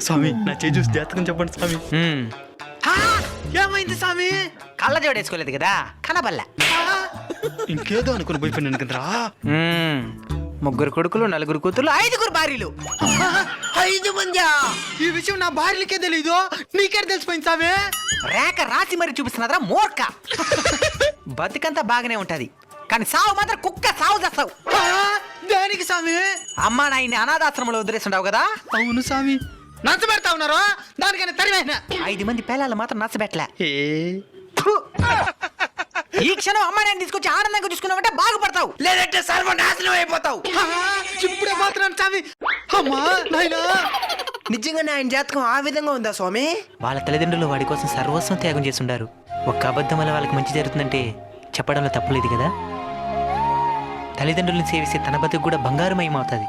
స్వామి నా చేయి చూసి జాతకం చెప్పండి స్వామి. ఏమైంది స్వామి? కళ్ళ జోడేసుకోలేదు కదా కనబల్ల. ఇంకేదో అనుకుని పోయిపోయినాను కదరా. 3 కొడుకులు 4 కూతుర్లు 5 భార్యలు. 5 మందా? ఈ విషయం నా భార్యలకే తెలీదు, నీకే తెలిసిపోయింది స్వామి. రేఖ రాసి మరి చూపిస్తున్నదా మూర్ఖ. బతుకంతా బాగానే ఉంటది కానీ సావు మాత్రం కుక్క సావు చేస్తావు. దానికి స్వామి? అమ్మా నాయన్ని అనాథాశ్రమంలో వదిలేస్తుంటావు కదా. అవును స్వామి. నచ్చబెడతా ఉన్నారు, దానికైనా తరివేనా? 5 మంది పిల్లలు మాత్రం నచ్చబెట్టలే. ఫు. ఈ క్షణం అమ్మా నాయన్ని తీసుకొచ్చి ఆనందంగా చూసుకున్నావంటే బాగుపడతావు, లేదంటే సర్వనాశనం అయిపోతావు. ఇప్పుడే మాత్రం స్వామి. అమ్మా నాయనా. నిజంగానే ఆయన జాతకం ఆ విధంగా ఉందా స్వామి? వాళ్ళ తల్లిదండ్రులు వాడి కోసం సర్వస్వం త్యాగం చేస్తుండారు. ఒక్క అబద్ధం వల్ల వాళ్ళకి మంచి జరుగుతుందంటే చెప్పడంలో తప్పులేదు కదా. తల్లిదండ్రులను సేవిస్తే తన బతుకు కూడా బంగారుమయమవుతుంది.